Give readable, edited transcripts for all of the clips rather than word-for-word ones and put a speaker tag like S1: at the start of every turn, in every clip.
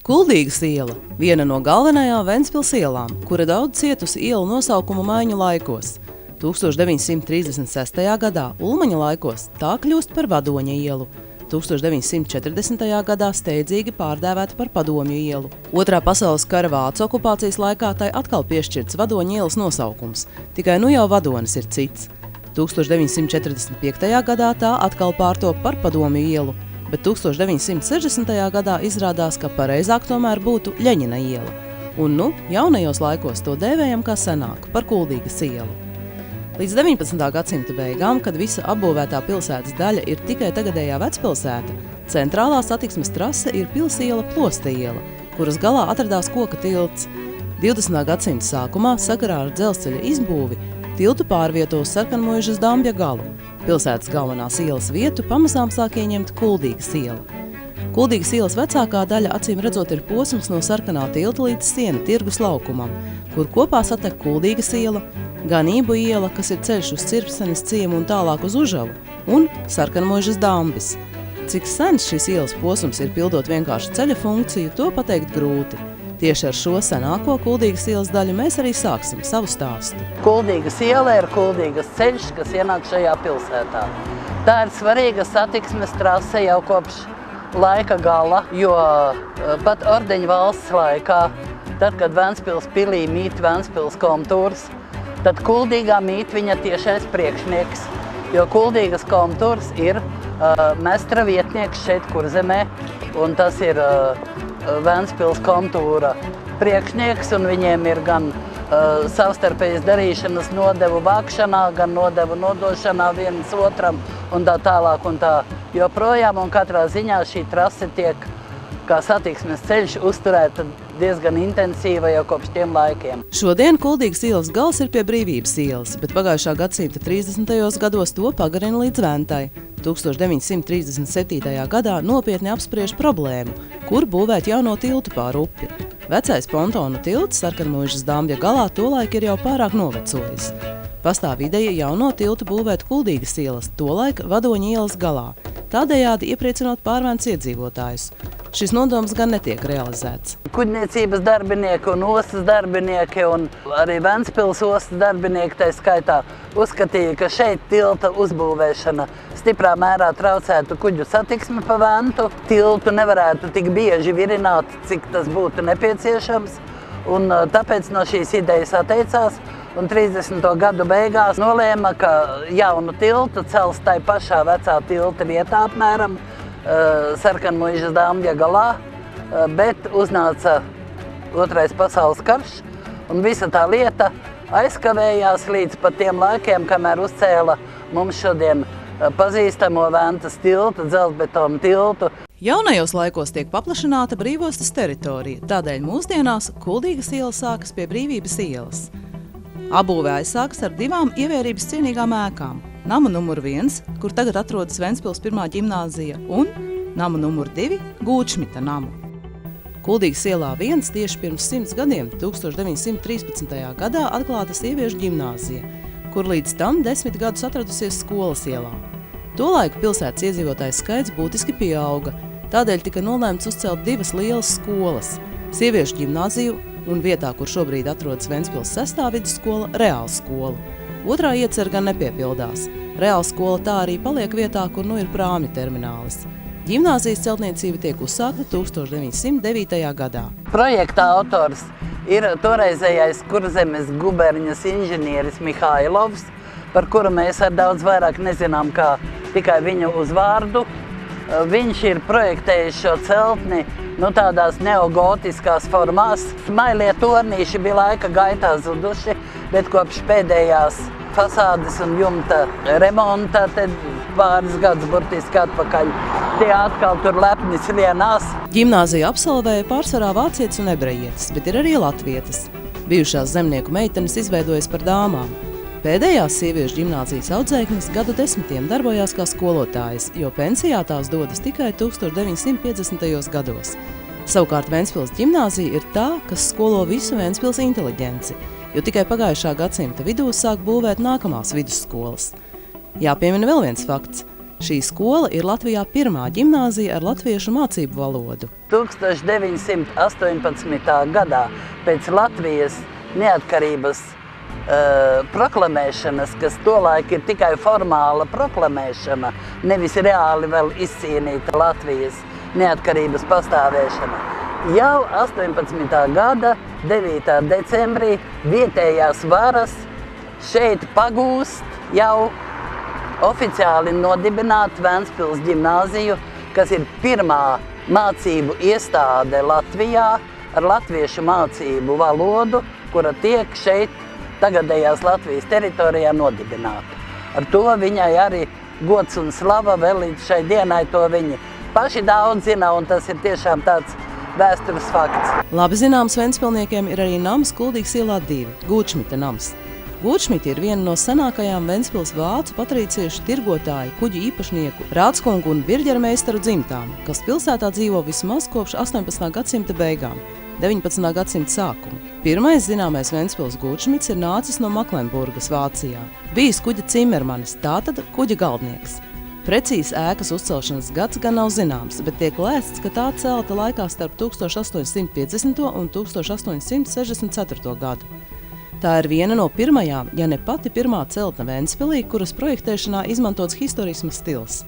S1: Kuldīgas iela – viena no galvenajām Ventspils ielām, kura daudz cietusi ielu nosaukumu maiņu laikos. 1936. gadā, Ulmaņa laikos, tā kļūst par Vadoņa ielu. 1940. gadā steidzīgi pārdēvēta par Padomju ielu. Otrā pasaules kara vācu okupācijas laikā tai atkal piešķirts Vadoņa ielas nosaukums, tikai nu jau vadonis ir cits. 1945. gadā tā atkal pārtop par Padomju ielu, bet 1960. gadā izrādās, ka pareizāk tomēr būtu Ļeņina iela. Un jaunajos laikos to dēvējam kā senāku par Kuldīgas ielu. Līdz 19. gadsimta beigām, kad visa apbūvētā pilsētas daļa ir tikai tagadējā vecpilsēta, centrālā satiksmes trase ir Pilsiela Plosta iela, kuras galā atradās koka tilts. 20. gadsimta sākumā sakarā ar dzelzceļa izbūvi tiltu pārvieto uz Sarkanmuižas Dambja galu. Pilsētas galvenās ielas vietu pamazām sāk ieņemt Kuldīgas iela. Kuldīgas ielas vecākā daļa acīm redzot ir posms no Sarkanā tilta līdz Siena tirgus laukumam, kur kopā satek Kuldīgas iela, Ganību iela, kas ir ceļš uz Cirpsenes ciemu un tālāk uz Užavu, un Sarkanmuižas Dambis. Cik sens šīs ielas posms ir pildot vienkārši ceļa funkciju, to pateikt grūti. Tieši ar šo senāko Kuldīgas ielas daļu mēs arī sāksim savu stāstu.
S2: Kuldīgas iela ir Kuldīgas ceļš, kas ienāk šajā pilsētā. Tā ir svarīga satiksmes trase jau kopš laika gala, jo pat Ordeņu valsts laikā, tad, kad Ventspils pilī mīt Ventspils komtūrs, tad Kuldīgā mīt viņa tiešais priekšnieks, jo Kuldīgas komtūrs ir mestra vietnieks šeit Kurzemē, un tas ir Ventspils komtūra priekšnieks, un viņiem ir gan savstarpējas darīšanas nodevu vākšanā, gan nodevu nodošanā viens otram un tā tālāk un tā joprojām, un katrā ziņā šī trase tiek kā satiksmes ceļš uzturēta diezgan intensīva jau kopš tiem laikiem.
S1: Šodien Kuldīgas ielas gals ir pie Brīvības ielas, bet pagājušā gadsimta 30. gados to pagarina līdz Ventai. 1937. gadā nopietni apspriež problēmu, kur būvēt jauno tiltu pār upi. Vecais pontonu tilts Sarkanmuižas Dambja galā tolaik ir jau pārāk novecojis. Pastāv ideja jauno tiltu būvēt Kuldīgas ielas, tolaik Vadoņa ielas galā, tādējādi iepriecinot Pārventas iedzīvotājus. Šis nodoms gan netiek realizēts.
S2: Kuģniecības darbinieki un ostas darbinieki un arī Ventspils ostas darbinieki tā skaitā uzskatīja, ka šeit tilta uzbūvēšana stiprā mērā traucētu kuģu satiksmi pa Ventu. Tiltu nevarētu tik bieži virināt, cik tas būtu nepieciešams, un tāpēc no šīs idejas atteicās. Un 30. gadu beigās nolēma, ka jaunu tiltu cels tai pašā vecā tilta vietā apmēram Sarkanmuižas Dambja galā, bet uznāca Otrais pasaules karš, un visa tā lieta aizkavējās līdz pat tiem laikiem, kamēr uzcēla mums šodien pazīstamo Ventas tiltu, dzelzbetonu tiltu.
S1: Jaunajos laikos tiek paplašināta brīvostas teritorija, tādēļ mūsdienās Kuldīgas iela sākas pie Brīvības ielas. Apbūve aizsākas ar divām ievērības cienīgām ēkām. Nama numur 1, kur tagad atrodas Ventspils 1. ģimnāzija, un nama numur 2 – Gūčmita namu. Kuldīgas ielā 1 tieši pirms 100 gadiem, 1913. gadā atklāta sieviešu ģimnāzija, kur līdz tam 10 gadus atradusies skolas ielā. Tolaik pilsētas iedzīvotāju skaits būtiski pieauga, tādēļ tika nolēmts uzcelt divas lielas skolas – sieviešu ģimnāziju un vietā, kur šobrīd atrodas Ventspils 6. vidusskola, Reāla skola. Otrā iecer gan nepiepildās. Reāla skola tā arī paliek vietā, kur ir prāmju terminālis. Ģimnāzijas celtniecība tiek uzsākta 1909. gadā.
S2: Projekta autors ir toreizējais Kurzemes guberņas inženieris Mihailovs, par kuru mēs ar daudz vairāk nezinām kā tikai viņu uzvārdu. Viņš ir projektējis šo celtni tādās neogotiskās formās. Smailie tornīši bija laika gaitā zuduši, bet kopš pēdējās fasādes un jumta remonta pāris gadus burtiski atpakaļ tie atkal tur lepni slienās.
S1: Ģimnāziju absolvēja pārsvarā vācietis un ebrejietis, bet ir arī latvietis. Bijušās zemnieku meitenes izveidojas par dāmām. Pēdējās sieviešu ģimnāzijas audzēknes gadu desmitiem darbojās kā skolotājas, jo pensijā tās dodas tikai 1950. gados. Savukārt Ventspils ģimnāzija ir tā, kas skolo visu Ventspils inteliģenci, jo tikai pagājušā gadsimta vidū sāk būvēt nākamās vidusskolas. Jāpiemina vēl viens fakts. Šī skola ir Latvijā pirmā ģimnāzija ar latviešu mācību valodu.
S2: 1918. gadā pēc Latvijas neatkarības proklamēšanas, kas tolaik ir tikai formāla proklamēšana, nevis reāli vēl izcīnīta Latvijas neatkarības pastāvēšana. Jau 18. gada 9. decembrī vietējās varas šeit pagūst jau oficiāli nodibināt Ventspils ģimnāziju, kas ir pirmā mācību iestāde Latvijā ar latviešu mācību valodu, kura tiek šeit tagadējās Latvijas teritorijā nodibināta. Ar to viņai arī gods un slava vēl līdz šai dienai to viņi paši daudz zina, un tas ir tiešām tāds vēstures fakts.
S1: Labi zināms Ventspilniekiem ir arī nams Kuldīgas ielā 2, Gūčmita nams. Gūčmiti ir viena no senākajām Ventspils vācu patrīciešu tirgotāju, kuģu īpašnieku, rādskungu un birģermeistaru dzimtām, kas pilsētā dzīvo vismaz kopš 18. gadsimta beigām, 19. gadsimta sākumu. Pirmais zināmais Ventspils Gūčmits ir nācis no Maklenburgas, Vācijā. Bijis kuģa cimermanis, tātad kuģa galdnieks. Precīzi ēkas uzcelšanas gads gan nav zināms, bet tiek lēsts, ka tā celta laikā starp 1850. un 1864. gadu. Tā ir viena no pirmajām, ja ne pati pirmā celtne Ventspilī, kuras projektēšanā izmantots historisma stils.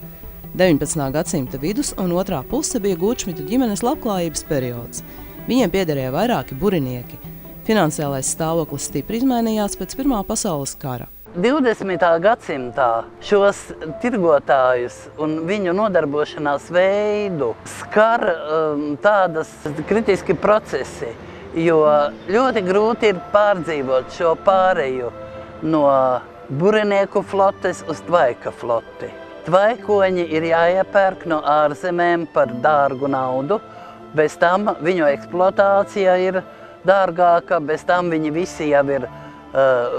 S1: 19. gadsimta vidus un otrā puse bija Gūčmitu ģimenes labklājības periods. Viņiem piederēja vairāki burinieki. Finansiālais stāvoklis stipri izmainījās pēc Pirmā pasaules kara.
S2: 20. gadsimtā šos tirgotājus un viņu nodarbošanās veidu skar tādas kritiski procesi, jo ļoti grūti ir pārdzīvot šo pāreju no burinieku flotes uz tvaika floti. Tvaikoņi ir jāiepērk no ārzemēm par dārgu naudu, bez tam viņu eksploatācija ir dārgāka, bez tam viņi visi jau ir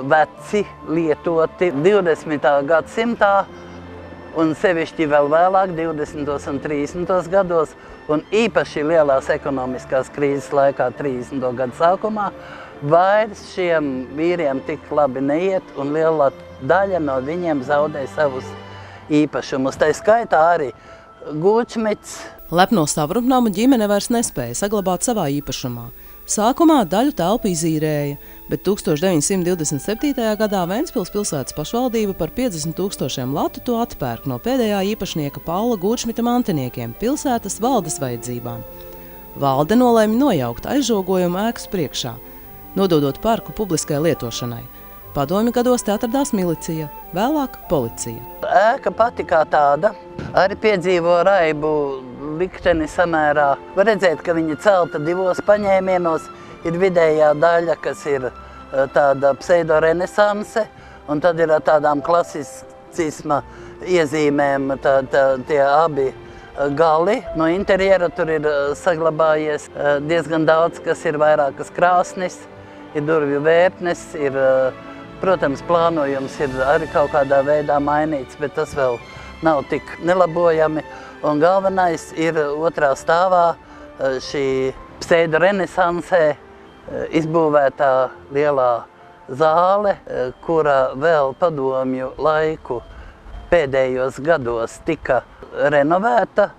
S2: veci, lietoti 20. gadsimtā un sevišķi vēl vēlāk, 20. un 30. gados, un īpaši lielās ekonomiskās krīzes laikā 30. gadu sākumā, vairs šiem vīriem tik labi neiet, un liela daļa no viņiem zaudē savus īpašumus. Tā skaitā arī Gūčmits.
S1: Lepno Stavrupnamu ģimene vairs nespēja saglabāt savā īpašumā. Sākumā daļu telpu izīrēja, bet 1927. gadā Ventspils pilsētas pašvaldība par 50 000 latu to atpērk no pēdējā īpašnieka Paula Gūčmita mantiniekiem pilsētas valdes vajadzībām. Valde nolēma nojaukt aizžogojumu ēkas priekšā, nododot parku publiskai lietošanai. Padomju gados te atradās milicija, vēlāk policija.
S2: Ēka pati kā tāda arī piedzīvo raibu likteni samērā. Var redzēt, ka viņa celta divos paņēmienos. Ir vidējā daļa, kas ir tāda pseido-renesanse, un tad ir ar tādām klasicisma iezīmēm tie abi gali. No interjera tur ir saglabājies diezgan daudz, kas ir vairākas krāsnis, ir durvju vērtnes, ir, protams, plānojums ir arī kaut kādā veidā mainīts, bet tas vēl nav tik nelabojami. Un galvenais ir otrā stāvā šī pseido-renesansē izbūvētā lielā zāle, kura vēl padomju laiku pēdējos gados tika renovēta,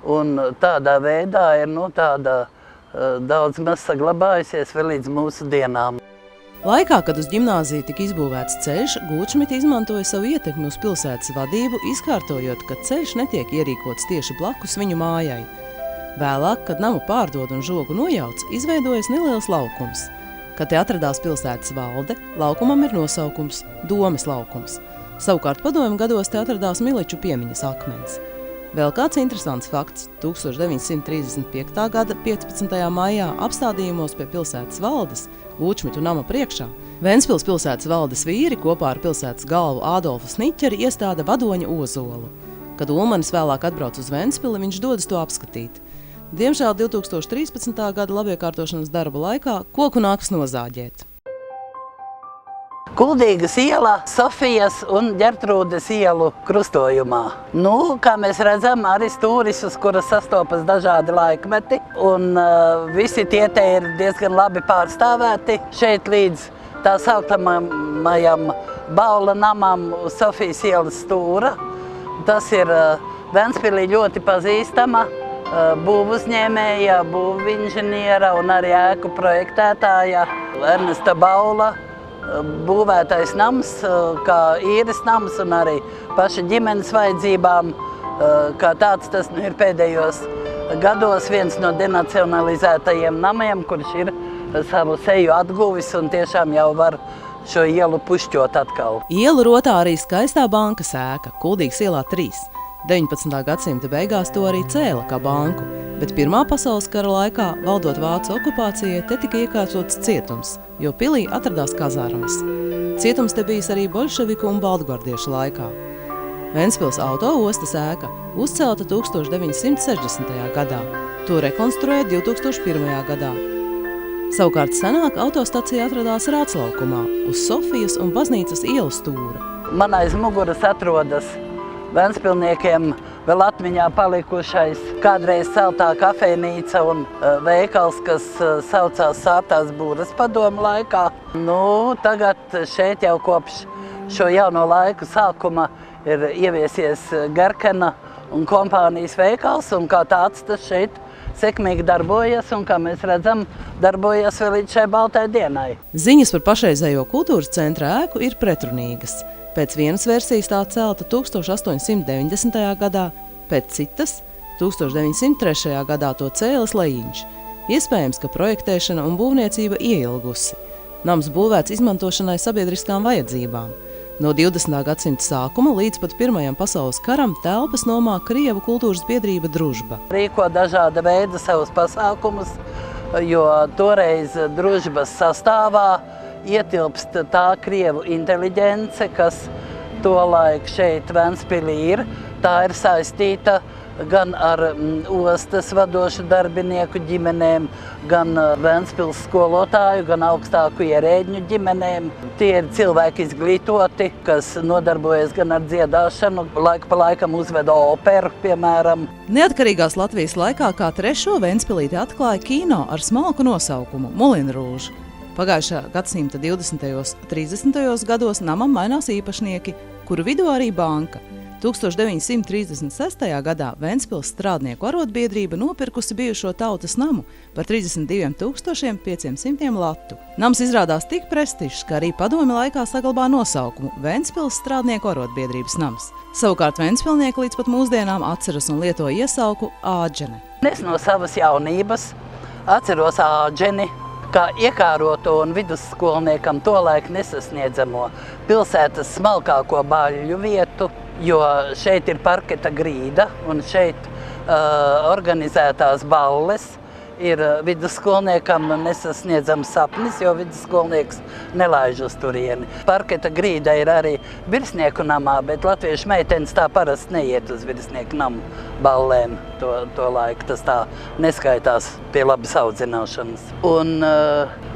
S2: un tādā veidā ir daudz maz saglabājusies vēl līdz mūsu dienām.
S1: Laikā, kad uz ģimnāziju tika izbūvēts ceļš, Gūčmiti izmantoja savu ietekmi uz pilsētas vadību, izkārtojot, ka ceļš netiek ierīkots tieši blakus viņu mājai. Vēlāk, kad namu pārdod un žogu nojauc, izveidojas neliels laukums. Kad te atradās pilsētas valde, laukumam ir nosaukums – Domes laukums. Savukārt padomju gados te atradās miliču piemiņas akmens. Vēl kāds interesants fakts – 1935. gada 15. maijā apstādījumos pie pilsētas valdes, Gūčmitu nama priekšā, Ventspils pilsētas valdes vīri kopā ar pilsētas galvu Ādolfu Sniķeri iestāda vadoņa ozolu. Kad Ulmanis vēlāk atbrauc uz Ventspili, viņš dodas to apskatīt. Diemžēl 2013. gada labiekārtošanas darba laikā koku nākas nozāģēt.
S2: Kuldīgas iela, Sofijas un Ģertrūdes ielu krustojumā. Kā mēs redzam, arī stūris, uz kuras sastopas dažādi laikmeti, un visi tie te ir diezgan labi pārstāvēti. Šeit līdz tā sauktamajam Baula namam uz Sofijas ielas stūra Tas ir Ventspilī ļoti pazīstama būvuzņēmēja, būvinženiera un arī ēku projektētāja Ernesta Baula būvētais nams, kā īres nams un arī paša ģimenes vajadzībām. Kā tāds tas ir pēdējos gados viens no denacionalizētajiem namiem, kurš ir savu seju atguvis un tiešām jau var šo ielu pušķot atkal.
S1: Ielu rotā arī skaistā bankas ēka, Kuldīgas ielā 3. 19. gadsimta beigās to arī cēla kā banku, bet Pirmā pasaules kara laikā, valdot vācu okupācijai, te tika iekārtots cietums, jo pilī atradās kazarmas. Cietums te bijis arī boļševiku un baltgvardiešu laikā. Ventspils autoostas ēka uzcelta 1960. gadā, to rekonstruēja 2001. gadā. Savukārt senāk autostacija atradās Rāclaukumā, uz Sofijas un Baznīcas ielu stūra.
S2: Man aiz muguras atrodas Ventspilniekiem vēl atmiņā palikušais kādreiz celtā kafejnīca un veikals, kas saucās Sārtās Būras padomu laikā. Tagad šeit jau kopš šo jauno laiku sākuma ir ieviesies Gerkena un kompānijas veikals, un kā tāds tas šeit sekmīgi darbojas, un kā mēs redzam, darbojas vēl līdz šai baltai dienai.
S1: Ziņas par pašreizējo kultūras centra ēku ir pretrunīgas. Pēc vienas versijas tā celta 1890. gadā, pēc citas 1903. gadā to cēlis Lejiņš. Iespējams, ka projektēšana un būvniecība ieilgusi. Nams būvēts izmantošanai sabiedriskām vajadzībām. No 20. gadsimta sākuma līdz pat Pirmajam pasaules karam telpas nomā Krievu kultūras biedrība Družba.
S2: Rīko dažāda veida savus pasākumus, jo toreiz Družbas sastāvā ietilpst tā Krievu inteliģence, kas tolaik šeit Ventspilī ir. Tā ir saistīta gan ar ostas vadošu darbinieku ģimenēm, gan Ventspils skolotāju, gan augstāku ierēģņu ģimenēm. Tie ir cilvēki izglītoti, kas nodarbojas gan ar dziedāšanu, laiku pa laikam uzveda operu, piemēram.
S1: Neatkarīgās Latvijas laikā kā trešo Ventspilīti atklāja kino ar smalku nosaukumu Mulinrūža. Pagājušā gadsimta 20. un 30. gados namam mainās īpašnieki, kuru vidū arī banka. 1936. gadā Ventspils strādnieku arotbiedrība nopirkusi bijušo Tautas namu par 32 500 latu. Nams izrādās tik prestižs, ka arī padomju laikā saglabā nosaukumu Ventspils strādnieku arotbiedrības nams. Savukārt ventspilnieki līdz pat mūsdienām atceras un lieto iesauku Āģene.
S2: Es no savas jaunības atceros Āģeni kā iekāroto un vidusskolniekam tolaik nesasniedzamo pilsētas smalkāko baļļu vietu, jo šeit ir parketa grīda un šeit organizētās balles ir vidusskolniekam nesasniedzams sapnis, jo vidusskolnieks nelaiž uz turieni. Parketa grīda ir arī virsnieku namā, bet latviešu meitenes tā parasti neiet uz virsnieku namu ballēm to laiku. Tas tā neskaitās pie labas audzināšanas. Un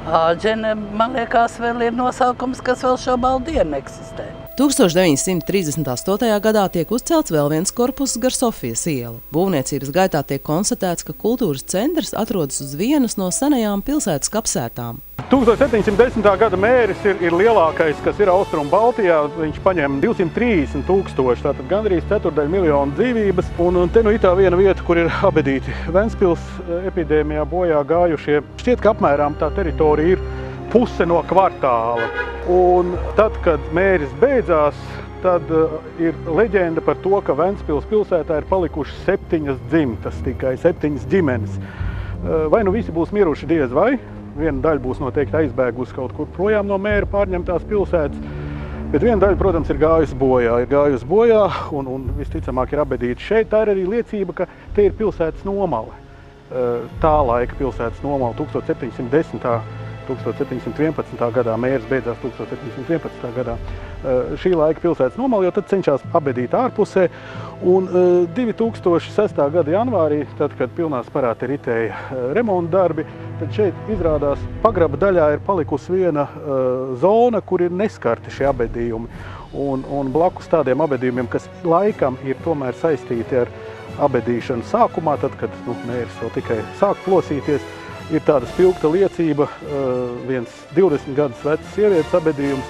S2: Āģene, man liekas, vēl ir nosaukums, kas vēl šo ballu dienu eksistē.
S1: 1938. gadā tiek uzcelts vēl viens korpuss gar Sofijas ielu. Būvniecības gaitā tiek konstatēts, ka kultūras centrs atrodas uz vienas no senajām pilsētas kapsētām.
S3: 1710. gada mēris ir lielākais, kas ir Austrumu Baltijā. Viņš paņem 230 000, tātad gandrīz 1/4 miljonu dzīvības. Un te ir tā viena vieta, kur ir abedīti Ventspils epidēmijā bojā gājušie. Šķiet, ka apmēram tā teritorija ir puse no kvartāla. Un tad, kad mēris beidzās, tad ir leģenda par to, ka Ventspils pilsētā ir palikušas 7 dzimtas, tikai 7 ģimenes. Vai nu visi būs miruši diez vai, viena daļa būs noteikti aizbēgusi kaut kur projām no mēra pārņemtās pilsētas, bet viena daļa, protams, ir gājusi bojā, un visticamāk ir abedīti šeit. Tā ir arī liecība, ka te ir pilsētas nomale. Tā laika pilsētas nomale 1711. gadā, mērs beidzās 1711. gadā. Šī laika pilsētas nomale jau tad cenšas abedīt ārpusē, un 2006. gada janvārī, tad, kad pilnā sparā te ritēja remonta darbi, tad šeit izrādās pagraba daļā ir palikusi viena zona, kur ir neskarti šie abedījumi. Un blakus tādiem abedījumiem, kas laikam ir tomēr saistīti ar abedīšanu sākumā, tad, kad mērs vēl tikai sāk plosīties, ir tāda spilgta liecība, viens 20 gadus vecs sievietes abedījums,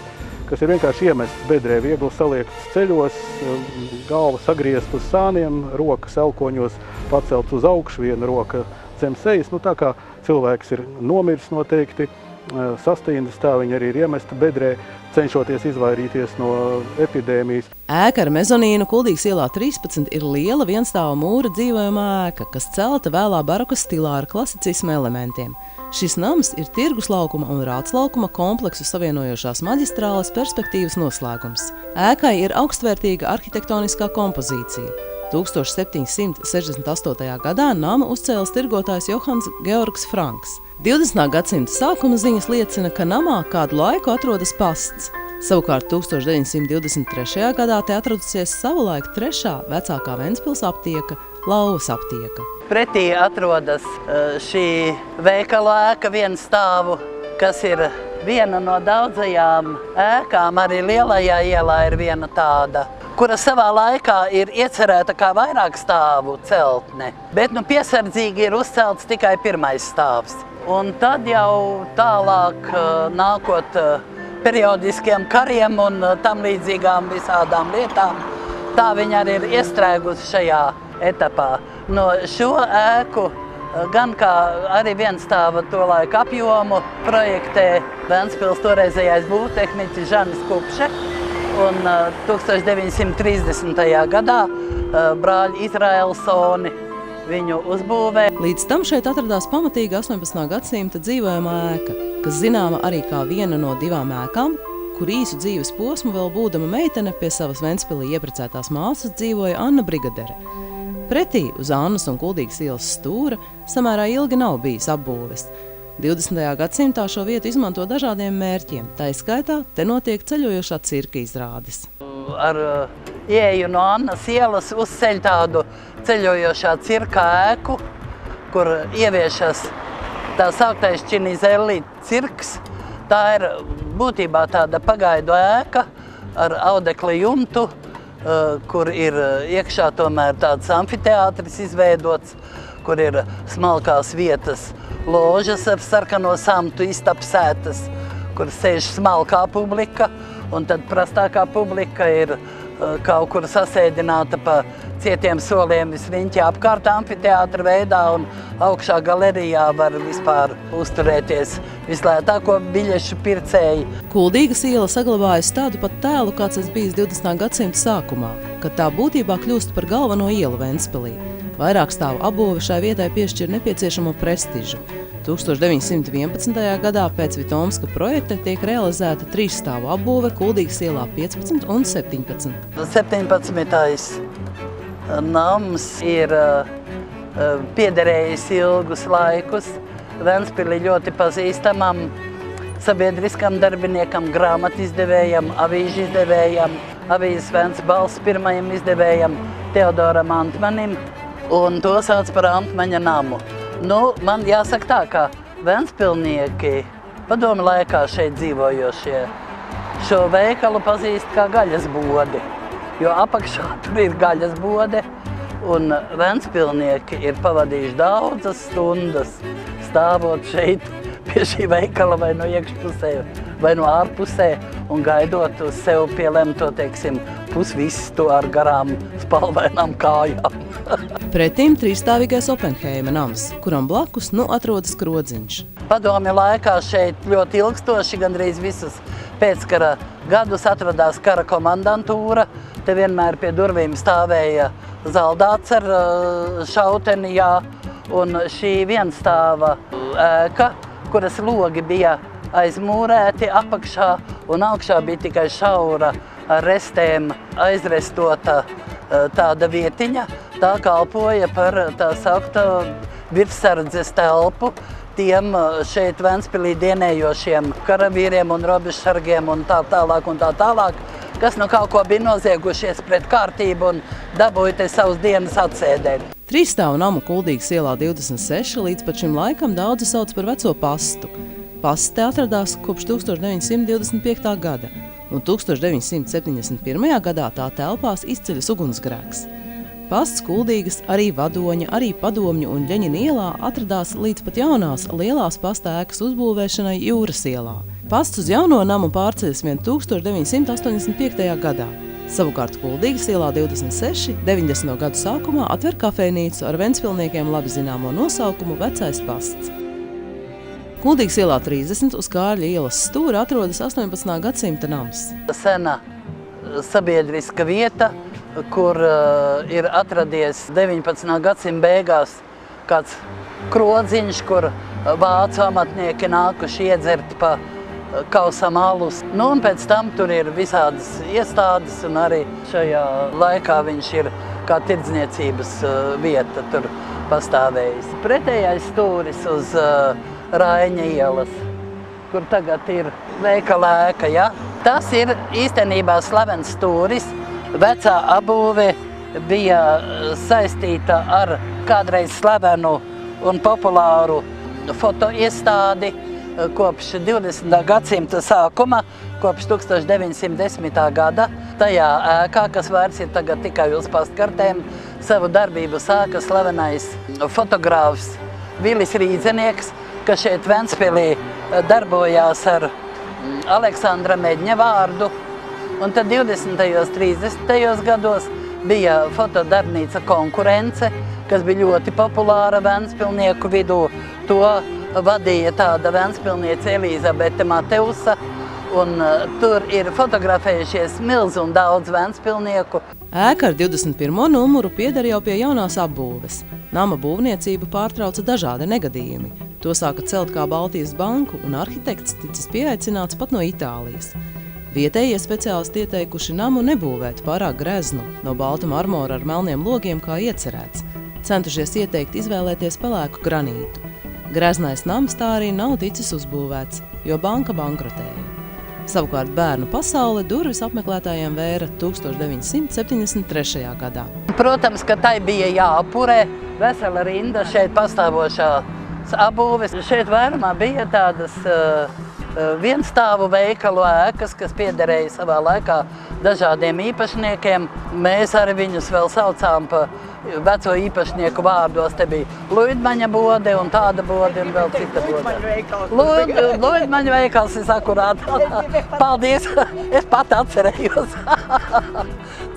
S3: kas ir vienkārši iemests bedrē, viegli saliekts ceļos, galva sagriezt uz sāniem, rokas elkoņos pacelt uz augšu, viena roka zem sejas. Tā kā cilvēks ir nomiris noteikti, sastīndis, tā viņa arī ir iemesta bedrē, cenšoties izvairīties no epidēmijas.
S1: Ēka ar mezonīnu Kuldīgas ielā 13 ir liela vienstāva mūra dzīvojamā ēka, kas celta vēlā barokas stilā ar klasicisma elementiem. Šis nams ir tirgus laukuma un rādslaukuma kompleksu savienojošās maģistrāles perspektīvas noslēgums. Ēkai ir augstvērtīga arhitektoniskā kompozīcija. 1768. gadā nama uzcēlis tirgotājs Johans Georgs Franks. 20. gadsimta sākuma ziņas liecina, ka namā kādu laiku atrodas pasts. Savukārt 1923. gadā te atradusies savulaik trešā vecākā Ventspils aptieka – Lauvas aptieka.
S2: Pretī atrodas šī veikala ēka vienstāvu, kas ir viena no daudzajām ēkām, arī Lielajā ielā ir viena tāda, kura savā laikā ir iecerēta kā vairāk stāvu celtne, bet piesardzīgi ir uzcelts tikai pirmais stāvs. Un tad jau tālāk nākot periodiskiem kariem un tam līdzīgām visādām lietām, tā viņa arī ir iestrēgusi šajā etapā. No šo ēku gan kā arī vienstāva tolaik apjomu projektē Ventspils toreizējais būvtehniķis Žanis Kupše, un 1930. gadā brāļi Izraelsoni viņu uzbūvē.
S1: Līdz tam šeit atradās pamatīga 18. gadsimta dzīvojamā ēka, kas zināma arī kā viena no divām ēkām, kur īsu dzīves posmu vēl būdama meitene pie savas Ventspilī ieprecētās māsas dzīvoja Anna Brigadere. Pretī uz Annas un Kuldīgas ielas stūra samērā ilgi nav bijis apbūves. 20. gadsimtā šo vietu izmanto dažādiem mērķiem, tā izskaitā te notiek ceļojošā cirka izrādes.
S2: Ar ieeju no Annas ielas uzceļ tādu ceļojošā cirka ēku, kur ieviešas tā sauktais Činizelli cirks. Tā ir būtībā tāda pagaidu ēka ar audekli jumtu, kur ir iekšā tomēr tāds amfiteātris izveidots, kur ir smalkās vietas ložas ar sarkano samtu iztapsētas, kur sēž smalkā publika, un tad prastākā publika ir kaut kur sasēdināta pa cietiem soliem visriņķi apkārt amfiteātra veidā, un augšā galerijā var vispār uzturēties vislētāko biļešu pircēji.
S1: Kuldīgas iela saglabājas tādu pat tēlu, kāds tas bijis 20. gadsimta sākumā, kad tā būtībā kļūst par galveno ielu Ventspilī. Vairāk stāvu apbūve šai vietai piešķir nepieciešamo prestižu. 1911. gadā pēc Vitomska projekta tiek realizēta 3 stāvu apbūve Kuldīgas ielā 15 un 17.
S2: 17. nams ir piederējis ilgus laikus Ventspilī ļoti pazīstamam sabiedriskam darbiniekam, grāmatizdevējam, avīžu izdevējam, avīzes Ventspils pirmajam izdevējam Teodoram Antmanim, un to sauc par Antmaņa namu. Man jāsaka tā, ka ventspilnieki, padomu laikā šeit dzīvojošie, šo veikalu pazīst kā gaļas bodi, jo apakšā tur ir gaļas bode, un ventspilnieki ir pavadījuši daudzas stundas stāvot šeit pie šī veikala vai no iekšpusē, vai no ārpusē, un gaidot uz sev pielemto, pusvistu ar garām spalvainām kājām.
S1: Pretim trīsstāvīgais Oppenheima nams, kuram blakus atrodas krodziņš.
S2: Padomju laikā šeit ļoti ilgstoši, gandrīz visus pēckara gadus atradās kara komandantūra. Te vienmēr pie durvīm stāvēja zaldāts ar šauteni, un šī vienstāva ēka, kuras logi bija aizmūrēti apakšā, un augšā bija tikai šaura ar restēm aizrestota tāda vietiņa. Tā kalpoja par tā saukta virsardzes telpu tiem šeit Ventspilī dienējošiem karavīriem un robežsargiem un tā tālāk, kas kaut ko bija noziegušies pret kārtību un dabūja te savus dienas atsēdēt.
S1: 3 stāvu namu Kuldīgas ielā 26 līdz pat šim laikam daudzi sauc par veco pastu. Pasts te atradās kopš 1925. gada, un 1971. gadā tā telpās izceļas ugunsgrēks. Pasts Kuldīgas, arī Vadoņa, arī Padomju un Ļeņina ielā atradās līdz pat jaunās lielās pasta ēkas uzbūvēšanai Jūras ielā. Pasts uz jauno namu pārceļas vien 1985. gadā. Savukārt Kuldīgas ielā 26 90. gadu sākumā atver kafejnīcu ar ventspilniekiem labi zināmo nosaukumu Vecais pasts. Kuldīgas ielā 30 uz Kārļa ielas stūra atrodas 18. gadsimta nams.
S2: Sena sabiedriska vieta, kur ir atradies 19. gadsimta beigās kāds krodziņš, kur vācu amatnieki nākuši iedzert pa kausam alus. Nu, un pēc tam tur ir visādas iestādes, un arī šajā laikā viņš ir kā tirdzniecības vieta tur pastāvējis. Pretējais stūris uz Raiņa ielas, kur tagad ir veikala ēka, ja? Tas ir īstenībā slavens stūris. Vecā apbūve bija saistīta ar kādreiz slavenu un populāru fotoiestādi kopš 20. gadsimta sākuma, kopš 1910. gada. Tajā ēkā, kas vairs ir tagad tikai uz pastkartēm, savu darbību sāka slavenais fotogrāfs Vilis Rīdzenieks, kas šeit Ventspilī darbojās ar Aleksandra Medņa vārdu. Un tad 20. 30. gados bija fotodarbnīca Konkurence, kas bija ļoti populāra ventspilnieku vidū. To vadīja tāda ventspilniece Elizabete Mateusa, un tur ir fotografējušies milz un daudz ventspilnieku.
S1: Ēka ar 21. numuru pieder jau pie jaunās apbūves. Nama būvniecību pārtrauca dažādi negadījumi. To sāka celt kā Baltijas banku, un arhitekts ticis pieaicināts pat no Itālijas. Vietējie speciālisti ieteikuši namu nebūvēt pārāk greznu, no balta marmora ar melniem logiem kā iecerēts. Centušies ieteikt izvēlēties pelēku granītu. Greznais nams tā arī nav ticis uzbūvēts, jo banka bankrotēja. Savukārt bērnu pasaule durvis apmeklētājiem vēra 1973. gadā.
S2: Protams, ka tai bija jāapurē vesela rinda šeit pastāvošās apbūves. Šeit vairumā bija tādas vienstāvu veikalu ēkas, kas piederēja savā laikā dažādiem īpašniekiem. Mēs arī viņus vēl saucām pa veco īpašnieku vārdos. Te bija Luidmaņa bode un tāda bode un vēl cita bode. Luidmaņa veikals, es akurāt. Paldies, es pat atcerējos.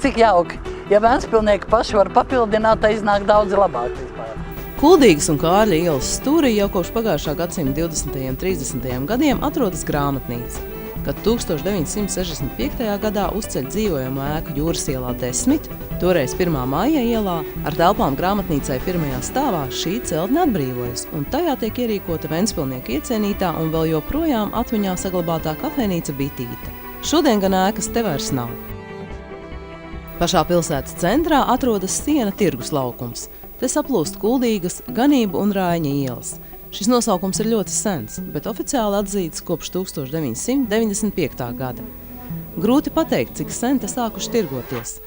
S2: Cik jauki. Ja ventspilnieki paši var papildināt, tad iznāk daudz labāk vispār.
S1: Kuldīgas un Kārļa ielas stūrī jau kopš pagājušā gadsimta 20. un 30. gadiem atrodas grāmatnīca. Kad 1965. gadā uzceļ dzīvojamu ēku Jūras ielā 10, toreiz 1. Maija ielā, ar telpām grāmatnīcai 1. stāvā šī celtne atbrīvojas, un tajā tiek ierīkota ventspilnieka iecienītā un vēl joprojām atmiņā saglabātā kafejnīca Bitīte. Šodien gan ēkas te vairs nav. Pašā pilsētas centrā atrodas Siena tirgus laukums. Te saplūst Kuldīgas, Ganību un Raiņa ielas. Šis nosaukums ir ļoti sens, bet oficiāli atzīts kopš 1995. gada. Grūti pateikt, cik sen te sākuši tirgoties.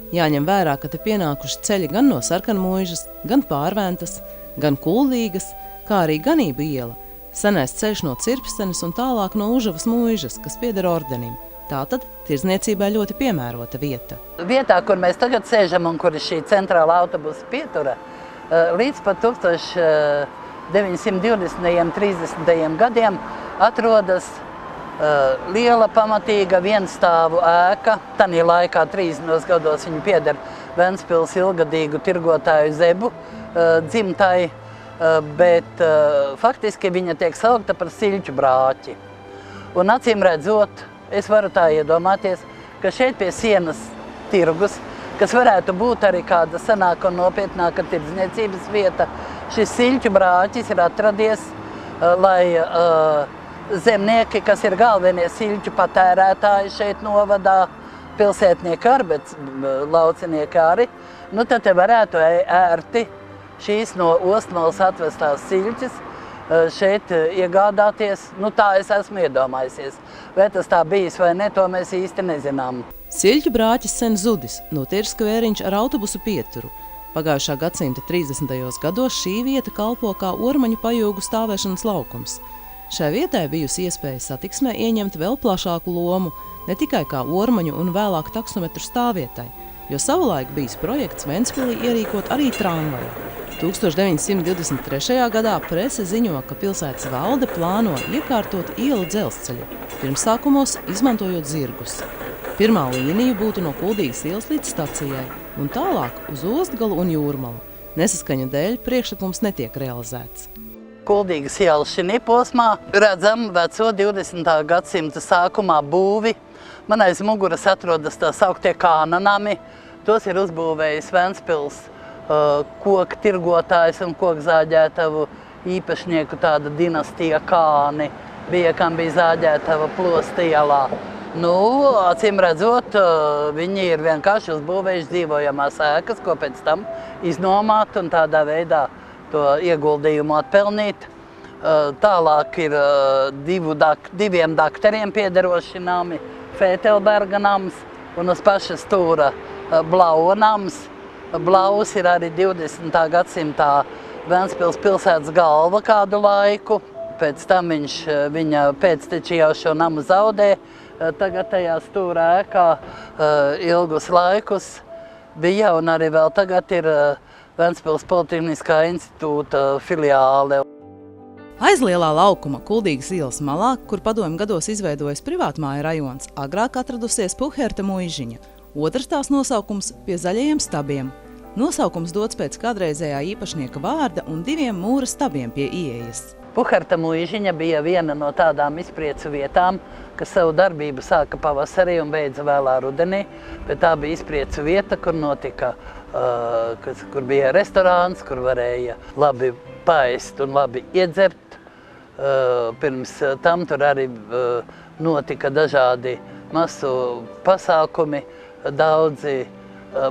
S1: Jāņem vērā, ka te pienākuši ceļi gan no Sarkanmuižas, gan Pārventas, gan Kuldīgas, kā arī Ganību iela, senais ceļš no Cirpstenes un tālāk no Užavas muižas, kas pieder ordenim. Tātad tirdzniecībai ļoti piemērota vieta.
S2: Vietā, kur mēs tagad sēžam un kur ir šī centrāla autobusa pietura, līdz pat 1920. 30. gadiem atrodas liela pamatīga vienstāvu ēka. Tanī laikā 30. gados viņa pieder Ventspils ilgadīgu tirgotāju Zebu dzimtai, bet faktiski viņa tiek saukta par Siļķu brāķi. Un acīm redzot, es varu tā iedomāties, ka šeit pie sienas tirgus, kas varētu būt arī kāda senāka un nopietnāka tirdzniecības vieta, šis Siļķu brāķis ir atradies, lai zemnieki, kas ir galvenie siļķu patērētāji šeit novadā, pilsētnieki arī, bet laucinieki arī, nu tad te varētu ērti šīs no Ostmalas atvestās siļķes šeit iegādāties. Nu tā es esmu iedomājusies. Vai tas tā bijis vai ne, to mēs īsti nezinām.
S1: Siļķu brāķis sen zudis, notiek skvēriņš ar autobusu pieturu. Pagājušā gadsimta 30. gados šī vieta kalpo kā ormaņu pajūgu stāvēšanas laukums. Šai vietai bijusi iespēja satiksmē ieņemt vēl plašāku lomu, ne tikai kā ormaņu un vēlāk taksometru stāvvietai, jo savulaik bijis projekts Ventspilī ierīkot arī tramvaju. 1923. gadā prese ziņo, ka pilsētas valde plāno iekārtot ielu dzelzceļu, pirmsākumos izmantojot zirgus. Pirmā līnija būtu no Kuldīgas ielas līdz stacijai un tālāk uz Ostgalu un Jūrmalu. Nesaskaņu dēļ priekšlikums netiek realizēts.
S2: Kuldīgas iela šī posmā redzam veco 20. gadsimta sākumā būvi. Man aiz muguras atrodas tā sauktie Kānanami. Tos ir uzbūvējis Ventspils koku tirgotājs un koku zāģētavu īpašnieku tāda dinastija Kāni. Kam bija zāģētava Plosta ielā. Acīm redzot, viņi ir vienkārši uzbūvējuši dzīvojamās ēkas, ko pēc tam iznomāt un tādā veidā to ieguldījumu atpelnīt. Tālāk ir diviem dakteriem piederoši nami, Fētelberga nams un uz paša stūra Blaua nams. Blaus ir arī 20. gadsimtā Ventspils pilsētas galva kādu laiku. Pēc tam viņa pēcteči jau šo namu zaudē. Tagad tajā stūra ēkā ilgus laikus bija un arī vēl tagad ir Ventspils Politehniskā institūta filiāle.
S1: Aiz lielā laukuma Kuldīgas ielas malā, kur padomju gados izveidojas privātmāju rajons, agrāk atradusies Puherta muižiņa. Otrs tās nosaukums pie zaļajiem stabiem. Nosaukums dots pēc kādreizējā īpašnieka vārda un 2 mūra stabiem pie ieejas.
S2: Puherta muižiņa bija viena no tādām izpriecu vietām, kas savu darbību sāka pavasarī un beidza vēlā rudenī, bet tā bija izpriecu vieta, kur notika, kur bija restorāns, kur varēja labi paēst un labi iedzert. Pirms tam tur arī notika dažādi masu pasākumi, daudzi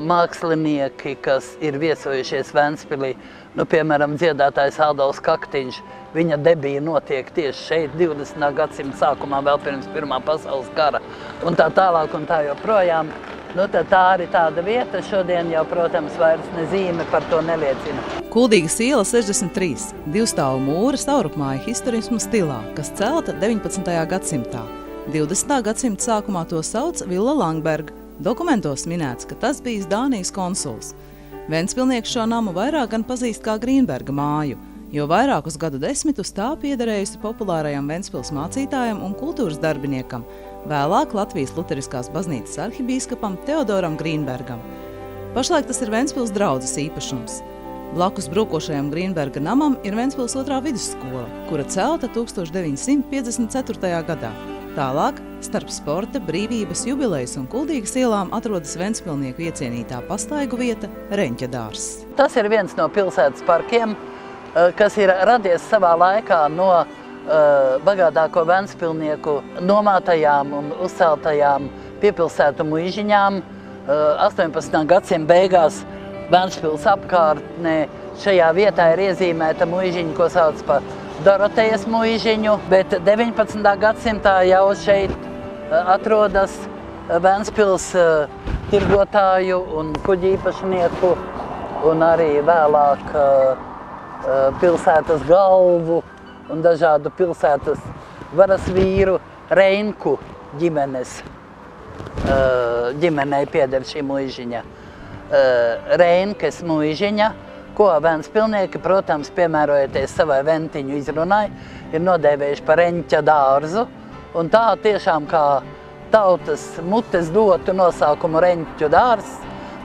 S2: mākslinieki, kas ir viesojušies Ventspilī. Piemēram, dziedātājs Aldovs Kaktiņš, viņa debija notiek tieši šeit 20. gadsimta sākumā, vēl pirms Pirmā pasaules kara, un tā tālāk un tā joprojām. Tā arī tāda vieta šodien jau, protams, vairs nezīme par to neliecina.
S1: Kuldīgas iela 63, 2-stāvu mūra staurupmāja historismu stilā, kas celta 19. gadsimtā. 20. gadsimta sākumā to sauc Villa Langberga. Dokumentos minēts, ka tas bijis Dānijas konsuls. Ventspilnieks šo namu vairāk gan pazīst kā Grīnberga māju, jo vairākus gadu desmitus tā piederējusi populārajam Ventspils mācītājam un kultūras darbiniekam, vēlāk Latvijas Luteriskās baznīcas arhibīskapam Teodoram Grīnbergam. Pašlaik tas ir Ventspils draudzes īpašums. Blakus brūkošajam Grīnberga namam ir Ventspils 2. vidusskola, kura celta 1954. gadā. Tālāk, starp Sporta, Brīvības, Jubilejas un Kuldīgas ielām atrodas ventspilnieku iecienītā pastaigu vieta Reņķa dārzs.
S2: Tas ir viens no pilsētas parkiem, kas ir radies savā laikā no bagātāko ventspilnieku nomātajām un uzceltajām piepilsētu muižiņām. 18. gadsimta beigās Ventspils apkārtnē šajā vietā ir iezīmēta muižiņa, ko sauc par Dorotejas muižiņu, bet 19. gadsimtā jau šeit atrodas Ventspils tirgotāju un kuģi īpašnieku un arī vēlāk pilsētas galvu un dažādu pilsētas varas vīru Reinku ģimenei pieder šī muižiņa. Reinkes muižiņa, ko ventspilnieki, protams, piemērojoties savai ventiņu izrunai, ir nodēvējuši par Reņķa dārzu, un tā tiešām kā tautas mutes dotu nosaukumu Reņķu dārzs,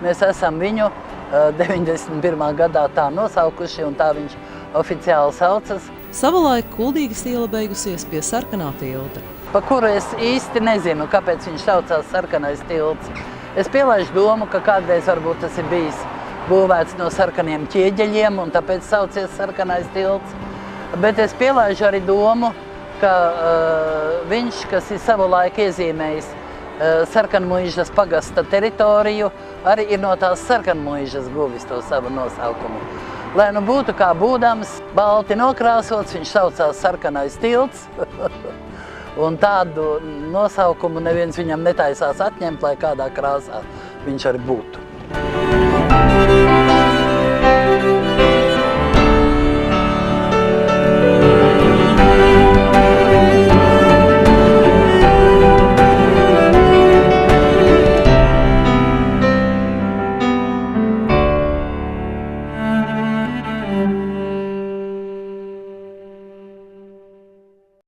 S2: mēs esam viņu 91. gadā tā nosaukuši, un tā viņš oficiāli saucas.
S1: Savulaik Kuldīgas iela beigusies pie Sarkanā tilta.
S2: Pa kuru es īsti nezinu, kāpēc viņš saucās Sarkanais tilts. Es pielaidu domu, ka kādreiz varbūt tas ir bijis būvēts no sarkaniem ķieģeļiem, un tāpēc saucies Sarkanais tilts. Bet es pielaidu arī domu, ka viņš, kas ir savu laiku iezīmējis Sarkanmuižas pagasta teritoriju, arī ir no tās Sarkanmuižas guvis to savu nosaukumu. Lai nu būtu kā būdams, balti nokrāsots, viņš saucās Sarkanais tilts. Un tādu nosaukumu neviens viņam netaisās atņemt, lai kādā krāsā viņš arī būtu.